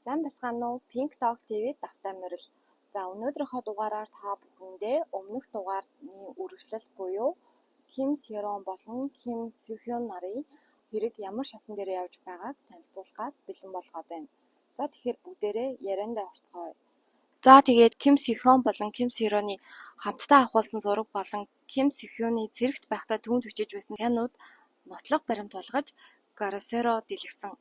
Сайн бацгаана уу? Pink Dog TV давтай морил. За өнөөдрийнхөө дугаараар та бүхэндээ өмнөх дугаарны үргэлжлэл буюу Ким Сёрон болон Ким Сюхён нарын хэрэг ямар шатн дээр явж байгааг танилцуулахад бэлэн болгоод байна. За тэгэхээр бүгдээрээ яриандаа орцгоё. За тэгээд Ким Сюхён болон Ким Сёроны хамтдаа авахулсан зураг болон Ким Сюхёны зэрэгт байхдаа түүнд хүчиж байсан хянууд нотлох баримт болгож Гарасеро дэлгэсэн.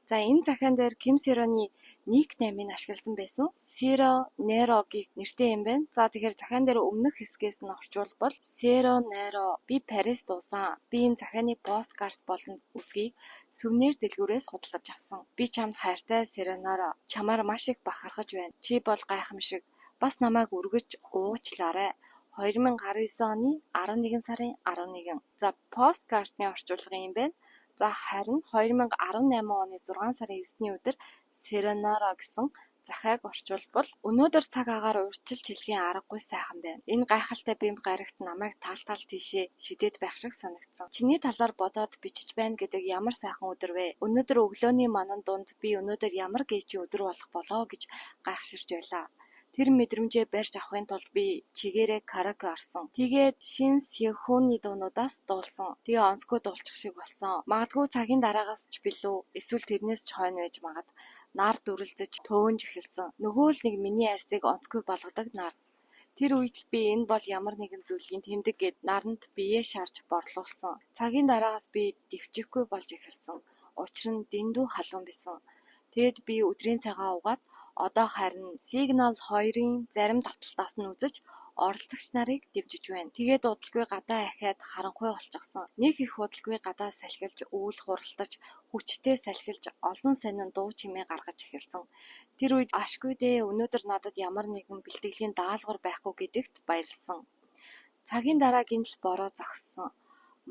За энэ захиан дээр Ким Сёроны никнеймийг ашигласан байсан. Сиро Нерогийн нэртэй юм байна. За тэгэхээр захиан дээр өмнөх хэсгээс нь орчуулбал Сиро Неро би Парис дуусан. Би энэ захианы посткарт болон үзгийг сүвнэр дэлгүүрээс худалдаж авсан. Би чамд хайртай Сиро Неро. Чамаар маш их бахархаж байна. Чи бол гайхамшиг. Бас намайг үргэж уучлаарай. 2019 оны 11 сарын 11. За посткартны орчуулга юм байна. За харин 2018 оны 6 сарын 9-ний өдөр Сиронора гэсэн захиаг орчуулбал өнөөдөр цаг агаар урьдчилж хэлхийн аргагүй сайхан байна. Энэ гайхалтай бие гарагт намайг таалтал тийшээ шидэд байх шиг санагдсан. Чиний талаар бодоод бичиж байна гэдэг ямар сайхан өдөр вэ? Өнөөдөр өглөөний манан дунд би өнөөдөр ямар гээчийн өдөр болох болоо гэж гайхширч байлаа. Тэр мэдрэмжээ барьж авахын тулд би чигээрээ караоке орсон. Тэгээд Шин Сёхүний дуунуудаас дуулсан. Тэгээ онцгой дуулчих шиг болсон. Магадгүй цагийн дараагаас ч билүү, эсвэл тэрнээс ч хойно байж магад. Нар дүрлзэж төөнж эхэлсэн. Нөгөө л нэг миний арьсыг онцгой болгодог нар. Тэр үед л би энэ бол ямар нэгэн зүйлийн тэмдэг гэд наранд биеэ шарж борлуулсан. Цагийн дараагаас би дэвчихгүй болж эхэлсэн. Учир нь дэндүү халуун байсан. Тэгэд би өдрийн цагаа угаад одоо харин Signal 2-ын зарим давталтаас нь үзэж оролцогч нарыг дэвжиж байна. Тэгээд удалгүй гадаа ахиад харанхуй болчихсон. Нэг их удалгүй гадаа салхилж, өвөл хуралдаж, хүчтэй салхилж, олон сонин дуу чимээ гаргаж эхэлсэн. Тэр үед ашгүй дээ, өнөөдөр надад ямар нэгэн бэлтгэлийн даалгавар байхгүй гэдэгт баярлсан. Цагийн дараагийн л бороо зогссон.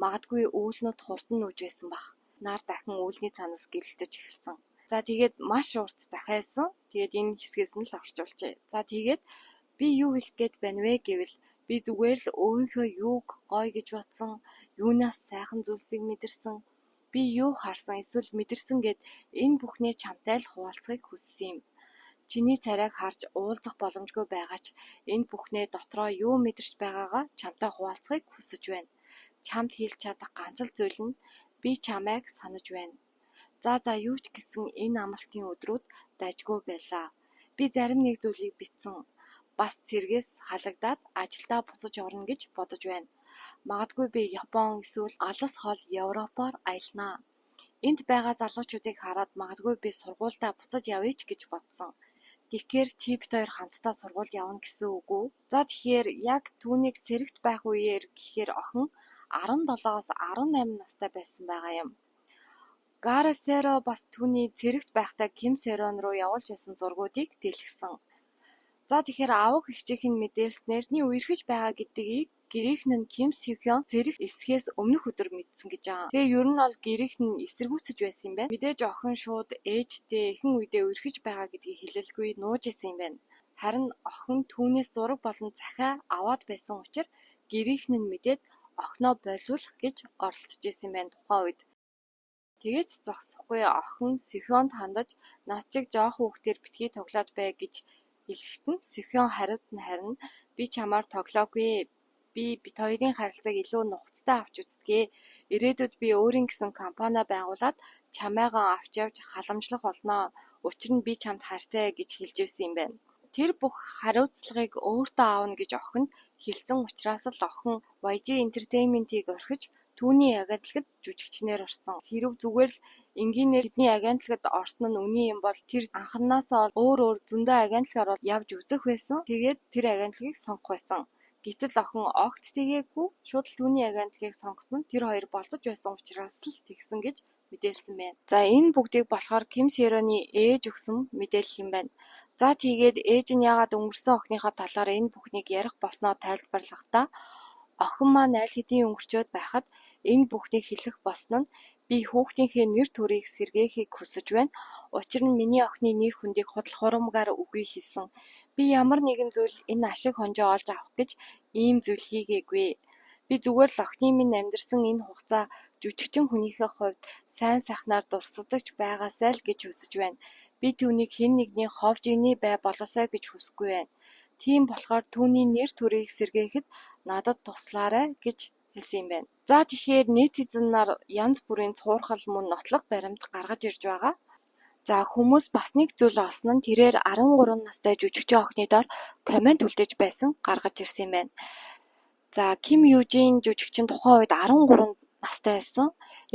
Магадгүй өвөлнөд хурдан нүүж байсан бах. Нар дахин өвөлний цанаас гэрэлтэж эхэлсэн. За тэгээд маш урт захиалсан. Тэгээд энэ хэсгээс нь л орчуулжээ. За тэгээд би юу хэлэх гээд байна вэ гэвэл би зүгээр л өөрийнхөө юуг гоё гэж бодсон, юунаас сайхан зүйлсийг мэдэрсэн, би юу харсан эсвэл мэдэрсэн гэд энэ бүхнээ чамтай л хуваалцахыг хүссэн юм. Чиний царайг харж уулзах боломжгүй байгаа ч энэ бүхнээ дотроо юу мэдэрч байгаагаа чамтай хуваалцахыг хүсэж байна. Чамд хэлж чадах ганц л зүйл нь би чамайг санаж байна. За юу ч гэсэн энэ амралтын өдрүүд дайжгүй байлаа. Би зарим нэг зүйлийг бичсэн. Бас цэргээс халагдаад ажилдаа буцаж орно гэж бодож байна. Магадгүй би Япон эсвэл алс хол Европоор аялнаа. Энд байгаа залуучуудыг хараад магадгүй би сургуультай буцаж явъя ч гэж бодсон. Тэгэхээр чи бит хоёр хамтдаа сургууль явна гэсэн үг үү? За тэгэхээр яг түүнийг цэрэгт байх үеэр гэхээр охин 17-оос 18 настай байсан байгаа юм. Гарасеро бас түүний цэрэгт байхдаа Ким Сёрон руу явуулж байсан зургуудыг дэлгэсэн. За тэгэхээр авах ихчийнх нь мэдээлснээр нь үерхэж байгаа гэдгийг гэрийнх нь Ким Сюхён цэрэг эсхээс өмнөх өдөр мэдсэн гэж байгаа. Тэгээ ер нь бол гэрийнх нь эсэргүүцэж байсан юм байна. Мэдээж охин шууд ээжтэй ихэнх үедээ үерхэж байгаа гэдгийг хэлэлгүй нууж исэн юм байна. Харин охин түүнээс зураг болон захиа аваад байсан учраас гэрийнх нь мэдээд охиноо болиулах гэж оролцож исэн юм байна тухайн үед. Тэгээд зогсохгүй охин Сюхёнд хандаж над чиг жоох хүүхдээр битгий тоглоод бай гэж хэлэхэд нь Сюхён хариуд нь харин би чамаар тоглоогүй. Би бит хоёрын харилцааг илүү нухацтай авч үзтгээ. Ирээдүйд би өөрийн гэсэн компани байгуулад чамайгаа авч явж халамжлах болноо. Учир нь би чамд хайртай гэж хэлж ирсэн юм байна. Тэр бүх хариуцлагыг өөртөө аавна гэж охинд хэлсэн учраас л охин YG Entertainment-ийг орхиж түүний агентлагад жүжигчнээр орсон. Хэрв зүгээр л энгийнээр тэдний агентлагад орсон нь үний юм бол тэр анхнаасаа өөр зөндөө агентлагаар явж үзэх байсан. Тэгээд тэр агентлагийг сонгох байсан. Гэтэл охин огт тэгээгүй шууд л түүний агентлагийг сонгосон нь тэр хоёр болцож байсан учраас л тэгсэн гэж мэдээлсэн байна. За энэ бүгдийг болохоор Ким Сёроны ээж өгсөн мэдээлэл юм байна. За тэгээд ээж нь яагаад өнгөрсөн охиныхоо талаар энэ бүхнийг ярих болсноо тайлбарлахдаа охин маань аль хэдийн өнгөрчөөд байхад энэ бүхнийг хэлэх болсон нь би хүүхдийнхээ нэр төрийг сэргээхийг хүсэж байна. Учир нь миний охины нэр хүндийг худал хурамгаар үгүй хийсэн. Би ямар нэгэн зүйл энэ ашиг хонжоо олж авах гэж ийм зүйл хийгээгүй. Би зүгээр л охины минь амьдарсан энэ хугацаа жүжигчин хүнийхээ хувьд сайн сайхнаар дурсагдаж байгаасай л гэж хүсэж байна. Би түүнийг хэн нэгний ховж иний бай болоосай гэж хүсэхгүй байна. Тийм болохоор түүний нэр төрийг сэргээхэд надад туслаарай гэж хэлсэн юм байна. За тэгэхээр нэтизэн нар янз бүрийн цуурхал мөн нотлох баримт гаргаж ирж байгаа. За хүмүүс бас нэг зүйл олсон нь тэрээр 13 настай жүжигчин охины доор комент үлдээж байсан гаргаж ирсэн юм байна. За Ким Южин жүжигчин тухайн үед 13 настай байсан.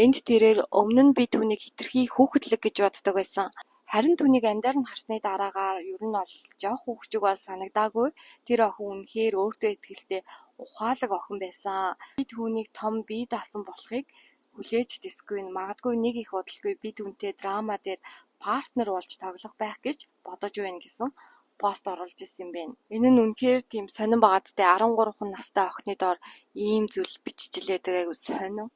Энд тэрээр өмнө нь би түүнийг хэтэрхий хүүхэдлэг гэж боддог байсан. Харин түүнийг амьдаар нь харсны дараагаар ер нь бол жоох хүүхчиг бол санагдаагүй. Тэр охин үнэхээр өөртөө ихтэй ухаалаг охин байсан. Би түүнийг том бие даасан болохыг хүлээж дэсгүй. Магадгүй нэг их удалгүй би түүнтэй драма дээр партнер болж тоглох байх гэж бодож байна гэсэн пост оруулж ирсэн юм байна. Энэ нь үнэхээр тийм сонирн багттай 13 настай охины доор ийм зүйл биччихлээ тэгээ сонирн.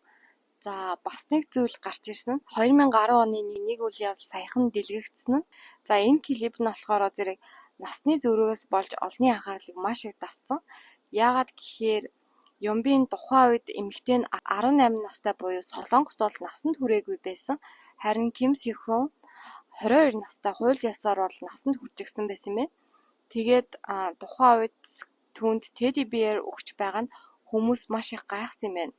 За бас нэг зүйл гарч ирсэн. 2010 оны нэг үйл явдал саяхан дэлгэгдсэн нь. За энэ клип нь болохоор зэрэг насны зөрүүгөөс болж олонний анхаарлыг маш их татсан. Яагаад гэхээр Юмбийн тухайн үед эмэгтэй нь 18 настай буюу Солонгос бол насанд хүрээгүй байсан. Харин Ким Сихун 22 настай хууль ёсоор бол насанд хүрчихсэн байсан юм байна. Тэгээд тухайн үед түүнд Teddy Bear өгч байгаа нь хүмүүс маш их гайхсан юм байна.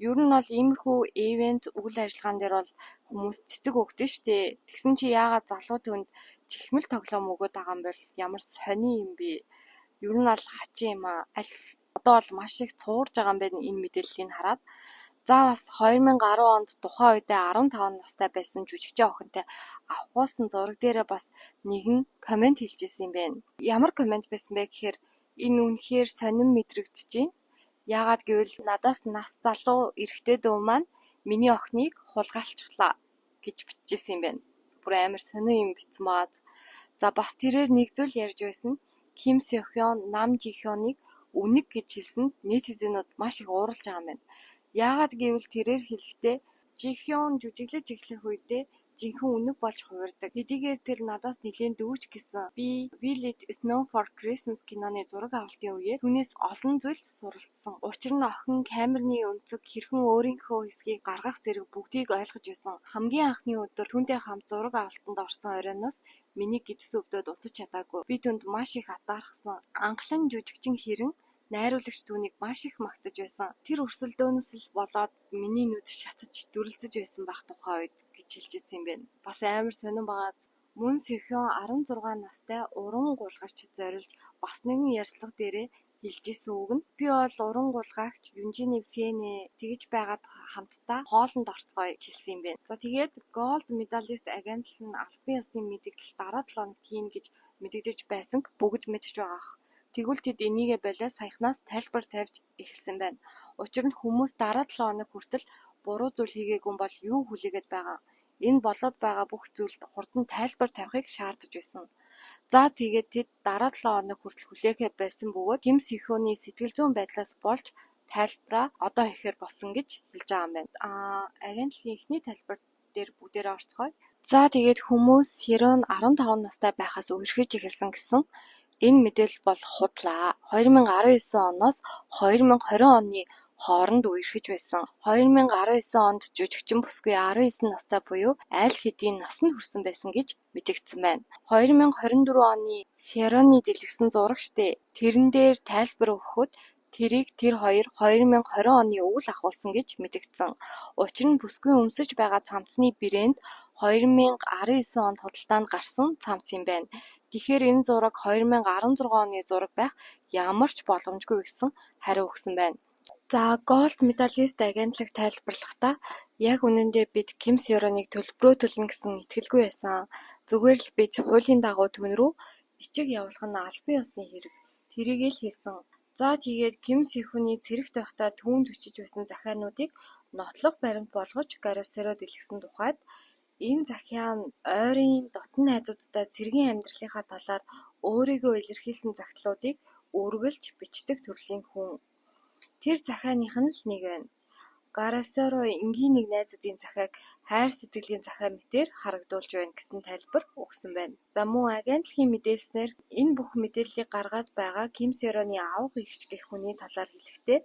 Ер нь бол иймэрхүү ивент үйл ажиллагаан дээр бол хүмүүс цэцэг өгдөө штэ. Тэгсэн чи яагаад залуу түүнд чихмэл тоглоом өгöd байгаа юм бол ямар сони юм бэ? Ер нь бол хачин юм аа. Одоо бол маш их цуурж байгаа юм байна энэ мэдээллийг хараад. За бас 2010 онд тухайн үедээ 15 настай байсан жүжигчин охинтой авахулсан зураг дээрээ бас нэгэн комент хэлжсэн юм байна. Ямар комент байсан бэ гэхээр энэ үнэхээр сонирн мэдрэгдэж байна. Яагаад гэвэл надаас нас залуу эрэгтэй дүү маань миний охиныг хулгайлцглаа гэж бичижсэн юм байна. Бүр амар сонир юм бичсэн байгаа. За бас тэрээр нэг зүйл ярьж байсан. Ким Сохён Нам Жихёныг үнэг гэж хэлсэнд нэтизэнүүд маш их ууралж байгаа юм байна. Яагаад гэвэл тэрээр хэлэхдээ Жихён жүжиглэж эхлэх үедээ жинхэнэ үнэг болж хувирдаг. Хэдийгээр тэр надаас нэлээд дүүж гисэн. Би Will It Snow for Christmas киноны зураг авалтын үеэр түүнээс олон зүйлд суралцсан. Учир нь охин камерны өнцөг хэрхэн өөрийнхөө хэсгийг гаргах зэрэг бүгдийг ойлгож байсан. Хамгийн анхны өдөр түүнтэй хамт зураг авалтанд орсон оройноос миний гидс өвдөд утаж чадаагүй. Би түүнд маш их атаархсан. Анхлан жүжигчин хэрэн найруулагч түүнийг маш их магтаж байсан. Тэр өрсөлдөөнөөс л болоод миний нүд шатаж дүрлзэж байсан байх тухай үед гэж хэлжсэн юм байна. Бас амар сонирн байгаа. Мөн Сохён 16 настай уран гулгагч зориулж бас нэгэн ярьслага дээрээ хэлжсэн үг нь би бол уран гулгагч Юнжины фэнэ тэгж байгаад хамтдаа хоолнд орцгоё хэлсэн юм байна. За тэгээд голд медалист агентлал нь албан ёсны мэдээлэл дараа 7 хоногт хийнэ гэж мэдэгдэж байсан бүгд мэдж байгаах. Тэгвэл тэд энийгээ болоо саяхнаас тайлбар тавьж эхэлсэн байна. Учир нь хүмүүс дараа 7 хоног хүртэл буруу зүйл хийгээгүй бол юу хүлээгээд байгаа. Энэ болоод байгаа бүх зүйлд хурдан тайлбар тавихыг шаардаж байсан. За тэгээд тэд дараа 7 хоног хүртэл хүлээхээ байсан бөгөөд Ким Сихоны сэтгэл зүйн байдлаас болж тайлбараа одоо хийхээр болсон гэж хэлж байгаа юм байна. Агентлагийн эхний тайлбар дээр бүгдээрээ орцгоё. За тэгээд хүмүүс Сирон 15 настай байхаас үерхэж эхэлсэн гэсэн энэ мэдээлэл бол худлаа. 2019 оноос 2020 оны хооронд үерхэж байсан. 2019 онд жүжигчин бүсгүй 19 настай буюу аль хэдийн насанд хүрсэн байсан гэж мэдэгдсэн байна. 2024 оны Сироны дэлгэсэн зураг штэ. Тэрэн дээр тайлбар өгөхөд тэрийг тэр хоёр 2020 оны өвөл ахуулсан гэж мэдэгдсэн. Учир нь бүсгүй өмсөж байгаа цамцны брэнд 2019 онд худалдаанд гарсан цамц юм байна. Тэгэхээр энэ зураг 2016 оны зураг байх ямар ч боломжгүй гэсэн хариу өгсөн байна. За голд медалист агентлаг тайлбарлахдаа яг үнэндээ бид Ким Сироныг төлбөрөө төлнө гэсэн итгэлгүй байсан. Зүгээр л бид хуулийн дагуу түүн рүү бичиг явуулах нь албан ёсны хэрэг. Тэрийг л хийсэн. За тэгээд Ким Сихоны цэрэгт байхдаа түүнд өчиж байсан захиануудыг нотлох баримт болгож Гарасеро дэлгэсэн тухайд энэ захиа нь ойрын дотн найзуудтай цэргийн амьдралынхаа талаар өөрийгөө илэрхийлсэн загтлуудыг үргэлж бичдэг төрлийн хүн. Тэр захианых нь л нэг байна. Гарасеро энгийн нэг найзуудын захиаг хайр сэтгэлийн захиа мэтээр харагдуулж байна гэсэн тайлбар өгсөн байна. За мөн агентлагийн мэдээлснээр энэ бүх мэдээллийг гаргаад байгаа Ким Сироны авах эгч гэх хүний талаар хэлэхдээ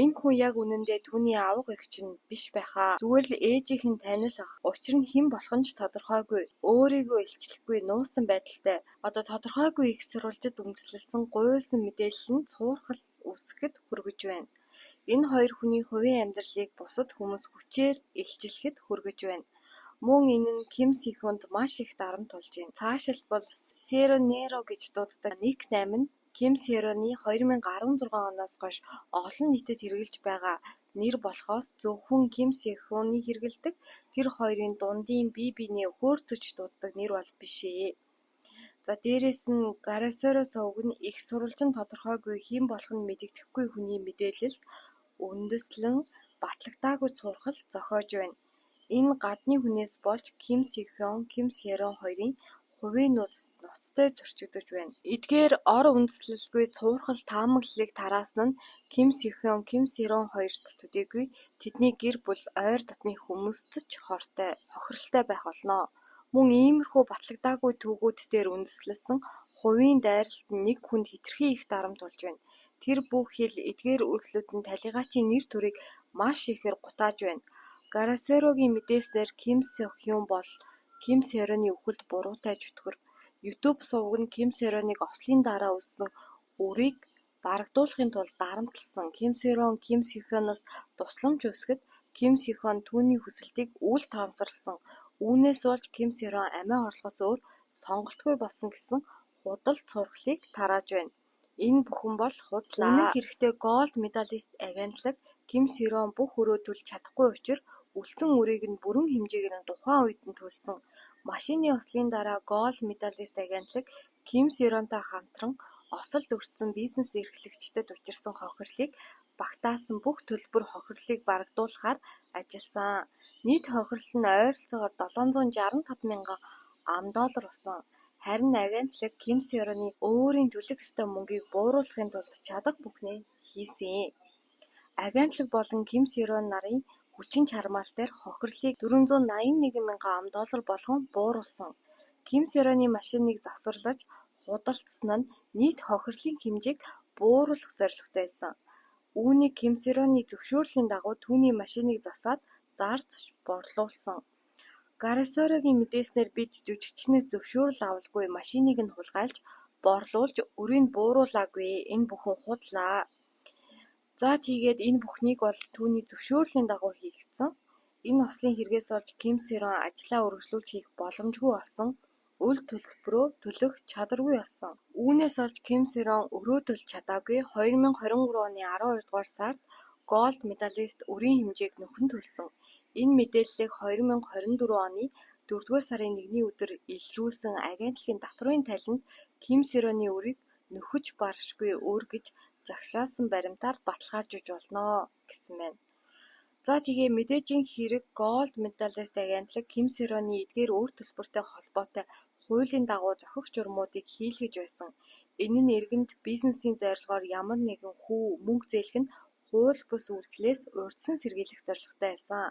Энэ хүн яг үнэндээ түүний авга эгч нь биш байхаа. Зүгээр л ээжийнх нь танил ах. Учир нь хэн болох нь ч тодорхойгүй. Өөрийгөө илчлэхгүй нуусан байдалтай. Одоо тодорхойгүй их сурвалжид үндэслэлсэн гуйлсан мэдээлэл нь цуурхал үүсгэхэд хүргэж байна. Энэ хоёр хүний хувийн амьдралыг бусад хүмүүс хүчээр илчлэхэд хүргэж байна. Мөн энэ нь Ким Сихүнд маш их дарамт тулж байна. Цаашилбал Сэро Неро гэж дууддаг никнейм нь Ким Сэроны 2016 оноос хойш олон нийтэд хэрэгжилж байгаа нэр болохоос зөвхөн Ким Сихүний хэрэгэлдэг тэр хоёрын дундын бие биенээ хөөртөж дууддаг нэр бол биш ээ. За дээрэс нь Гарасеро сувг нь их сурвалжин тодорхойгүй хэн болох нь мэдэгдэхгүй хүний мэдээлэлд үндэслэн батлагдаагүй цуурхал зохиож байна. Энэ гадны хүнээс болж Ким Сихён, Ким Сэрон хоёрын хувийн ноцтой зөрчигдөж байна. Эдгээр ор үндэслэлгүй цуурхал таамаглалыг тараасан нь Ким Сихён, Ким Сэрон хоёрт төдийгүй тэдний гэр бүл ойр дотны хүмүүст ч хохиролтой байх болно. Мөн иймэрхүү батлагдаагүй түүгүүд дээр үндэслэсэн хувийн дайралт нь нэг хүнд хэтэрхий их дарамт тулж байна. Тэр бүх хил эдгээр үйлдэлүүд нь талигачийн нэр төрийг маш ихээр гутааж байна. Гарасерогийн мэдээснээр Ким Сохюн бол Ким Сэроны үхэлд буруутай чөтгөр. YouTube суваг нь Ким Сэроныг ослын дараа үүссэн үрийг барагдуулахын тулд дарамтлсан. Ким Сэрон Ким Сихёноос тусламж хүсгэд Ким Сихён түүний хүсэлтийг үл таамсарласан. Үүнээс болж Ким Сэрон амиа орлохоос өөр сонголтгүй болсон гэсэн худал цурхлыг тарааж байна. Энэ бүхэн бол худлаа. Үнэн хэрэгтээ голд медалист агентлаг Ким Сэрон бүх өрөө төлж чадахгүй учраас үлдсэн үрийг нь бүрэн хэмжээгээр нь тухайн үед нь төлсөн. Машины ослын дараа голд медалист агентлаг Ким Сэронтой хамтран осолд өртсөн бизнес эрхлэгчдэд учирсан хохирлыг багтаасан бүх төлбөр хохирлыг барагдуулахаар ажилласан. Нийт хохирол нь ойролцоогоор $765 мянган $. Болсон. Харин агентлаг Ким Сэроны өөрийн төлөх ёстой мөнгийг бууруулахын тулд чадах бүхнээ хийсэн. Агентлаг болон Ким Сэрон нарын хүчин чармаал дээр хохирлыг $481 мянган болгон бууруулсан. Ким Сэроны машиныг завсарлаж худалдсан нь нийт хохирлын хэмжээг бууруулах зорилготой байсан. Үүнийг Ким Сэроны зөвшөөрлийн дагуу түүний машиныг засаад зарж борлуулсан. Гарасерогийн мэдээснээр бид жүжигчнээс зөвшөөрөл авалгүй машиныг нь хулгайлж борлуулж өрийг бууруулаагүй. Энэ бүхэн худлаа. За тэгээд энэ бүхнийг бол түүний зөвшөөрлийн дагуу хийгдсэн. Энэ ослын хэрэгээс болж Ким Сэрон ажлаа үргэлжлүүлж хийх боломжгүй болсон. Үл төлбөрөө төлөх чадваргүй болсон. Үүнээс болж Ким Сэрон өрөө төлж чадаагүй 2023 оны 12 дугаар сард голд медалист өрийн хэмжээг нөхөн төлсөн. Энэ мэдээллийг 2024 оны 4-р сарын 1-ний өдөр илрүүлсэн агентлагийн татврын талинд Ким Сэроны өрийг нөхөж баршгүй өр гэж жагсаасан баримтаар баталгаажуулж болно гэсэн байна. За тэгээ мэдээжин хэрэг голд медалист агентлаг Ким Сэроны эдгээр өөр төлбөртэй холбоотой хуулийн дагуу зохих журмуудыг хийлгэж байсан. Энэ нь иргэнд бизнесийн зорилгоор ямар нэгэн хүү мөнгө зээлэх нь хууль бус үйлдэлээс урьдчилан сэргийлэх зорилготой байсан.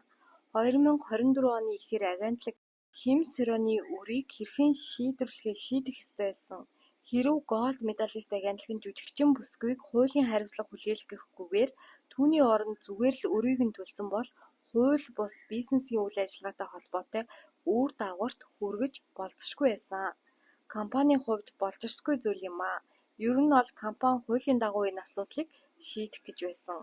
2024 оны эхээр агентлаг Ким Сэроны үрийг хэрхэн шийдвэрлэхээ шийдэх ёстой байсан. Хэрв голд медалист агентлаг нь жүжигчин бүсгүйг хуулийн хариуцлага хүлээлгэхгүйгээр түүний оронд зүгээр л өрийг нь төлсөн бол хууль бус бизнесийн үйл ажиллагаатай холбоотой үр дагаварт хүргэж болзошгүй байсан. Компанийн хувьд болжсгүй зүйл юм аа. Ер нь бол компани хуулийн дагуу энэ асуудлыг шийдэх гэж байсан.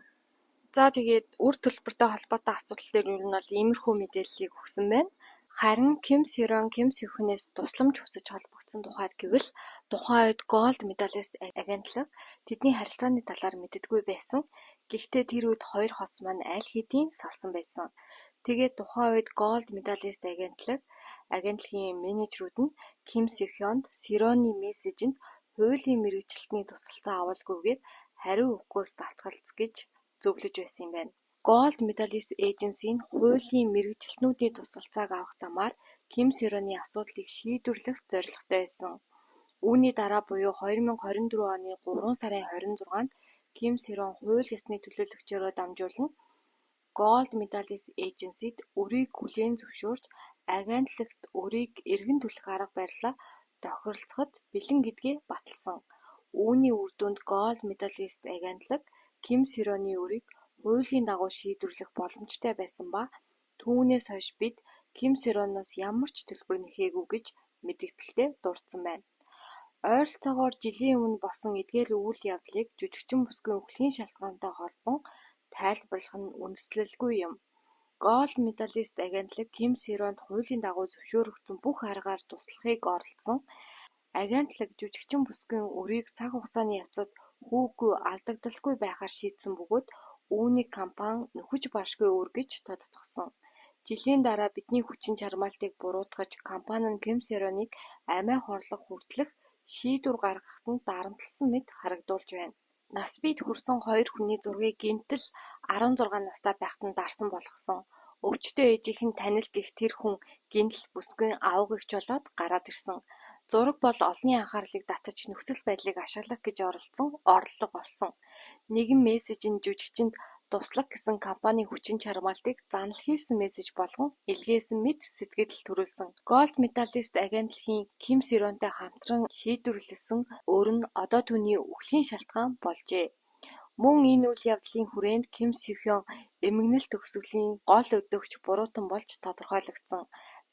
За тэгээд үр төлбөртэй холбоотой асуудал дээр ер нь бол иймэрхүү мэдээллийг өгсөн байна. Харин Ким Сэрон, Ким Сихүнээс тусламж хүсэж холбогдсон тухайд гэвэл тухайн үед голд медалист агентлаг тэдний харилцааны талаар мэддэггүй байсан. Гэхдээ тэр үед хоёр хос маань аль хэдийн салсан байсан. Тэгээд тухайн үед голд медалист агентлагийн менежерүүд нь Ким Сихёнд Сэроны мессежинд хуулийн мэргэжилтний тусалцаа авалгүйгээр хариу өгөхөөс татгалз гэж зөвлөж байсан юм байна. Голд медалист эйженси нь хуулийн мэргэжилтнүүдийн тусалцааг авах замаар Ким Сэроны асуудлыг шийдвэрлэх зорилготой байсан. Үүний дараа буюу 2024 оны 3 сарын 26-нд Ким Сэрон хууль ёсны төлөөлөгчөөрөө дамжуулан голд медалист эйженсид өрийг хүлээн зөвшөөрч агентлагт өрийг эргэн төлөх арга барилаа тохиролцоход бэлэн гэдгээ баталсан. Үүний үр дүнд голд медалист агентлаг Ким Сэроны өрийг хуулийн дагуу шийдвэрлэх боломжтой байсан ба түүнээс хойш бид Ким Сёроноос ямар ч төлбөр нэхээгүй гэж мэдэгдэлтэй дурдсан байна. Ойролцоогоор жилийн өмнө болсон эдгээр үйл явдлыг жүжигчин бүсгүйн өхлийн шалтгаантай холбон тайлбарлах нь үндэслэлгүй юм. Голд медалист агентлаг Ким Сёронд хуулийн дагуу зөвшөөрөгдсөн бүх аргаар туслахыг оролдсон. Агентлаг жүжигчин бүсгүйн өрийг цаг хугацааны явцад хүүгүй алдагдaltaгүй байхаар шийдсэн бөгөөд үүнийг компани нөхөж баршгүй үргэж тодтогсон. Жилийн дараа бидний хүчин чармаалтыг буруутгаж компани нь Ким Сёроныг амиа хорлох хүртэлх шийдвэр гаргахад нь дарамтлсан мэт харагдуулж байна. Нас бид хүрсэн хоёр хүний зургийг гэнтэл 16 настай байхад нь дарсан болгосон. Өвчтөе ээжийнх нь танил гэх тэр хүн гинтл бүсгүйн авгагч болоод гараад ирсэн. Зураг бол олонний анхаарлыг татаж нөхцөл байдлыг ашиглах гэж оролцсон орлого болсон. Нэгэн мессеж нь жүжигчинд туслах гэсэн компани хүчин чармаалтыг занал хийсэн мессеж болгон илгээсэн мэт сэтгэл төрүүлсэн. Голд медалист агентлагийн Ким Сёронтой хамтран шийдвэрлэсэн өөр нь одоо түүний өхлийн шалтгаан болжээ. Мөн энэ үйл явдлын хүрээнд Ким Сёхён эмгэнэл төгсгөлийн гол өдөөгч буруутан болж тодорхойлогдсон.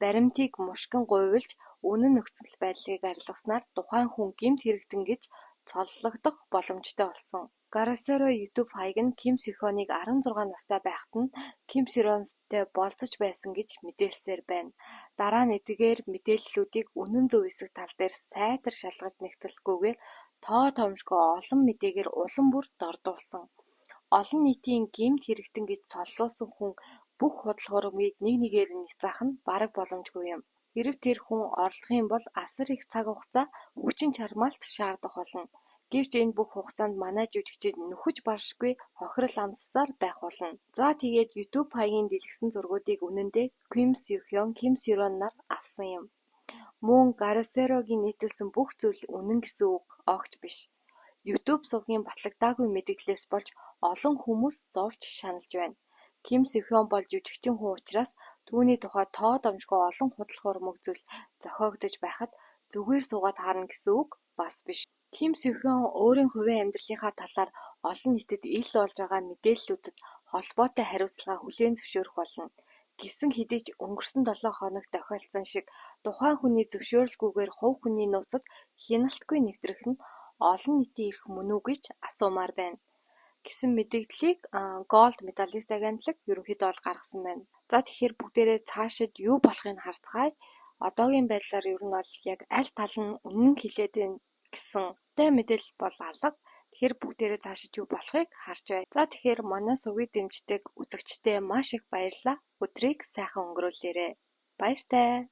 Баримтыг мушгин гуйвалж үнэн нөхцөл байдлыг арилгаснаар тухайн хүн гэмт хэрэгтэн гэж цоллогдох боломжтой болсон. Гарасеро YouTube хаяг нь Ким Сёхёныг 16 настай байхад нь Ким Сёронтой болцож байсан гэж мэдээлсээр байна. Дараа нь эдгээр мэдээллүүдийг үнэн зөв эсэх тал дээр сайтар шалгаж нэгтгэхгүйгээр тоо томшгүй олон мэдээгээр улам бүр дордуулсан. Олон нийтийн гэмт хэрэгтэн гэж цоллуулсан хүн бүх худал хуурмыг нэг нэгээр нь няцаах нь бараг боломжгүй юм. Хэрэв тэр хүн орлох юм бол асар их цаг хугацаа хүчин чармаалт шаардах болно. Гэвч энэ бүх хугацаанд манай жүжигчид нөхөж баршгүй хохирол амссаар байх болно. За тэгээд YouTube хаягийн дэлгэсэн зургуудыг үнэндээ Ким Сёхён, Ким Сёрон нар авсан юм. Мөн Гарасерогийн нийтэлсэн бүх зүйл үнэн гэсэн үг огт биш. YouTube сувгийн батлагдаагүй мэдээлэлээс болж олон хүмүүс зовж шаналж байна. Ким Сёхён бол жүжигчин хүн учраас түүний тухай тоо домжгүй олон худал хуурмаг зүйл зохиогдож байхад зүгээр суугаад харна гэсэн үг бас биш. Ким Сёхён өөрийн хувийн амьдралынхаа талаар олон нийтэд ил болж байгаа мэдээллүүдэд холбоотой хариуцлага хүлээн зөвшөөрөх болно. Гэсэн хэдий ч өнгөрсөн 7 хоногт тохиолдсон шиг тухайн хүний зөвшөөрөлгүйгээр хувь хүний нууцад хяналтгүй нэвтрэх нь олон нийтийн эрх мөн үү гэж асуумаар байна. Гэсэн мэдээллийг Голд медалист агентлаг ерөнхийдөө бол гаргасан байна. За тэгэхээр бүгдээрээ цаашид юу болохыг харцгаая. Одоогийн байдлаар ер нь бол яг аль тал нь үнэн хэлээд байна гэсэн мэдээлэл бол алга. Тэгэхээр бүгдээрээ цаашид юу болохыг харж байна. За тэгэхээр манай сувгийг дэмждэг үзэгчдээ маш их баярлалаа. Өдрийг сайхан өнгөрүүлээрэй. Баяртай.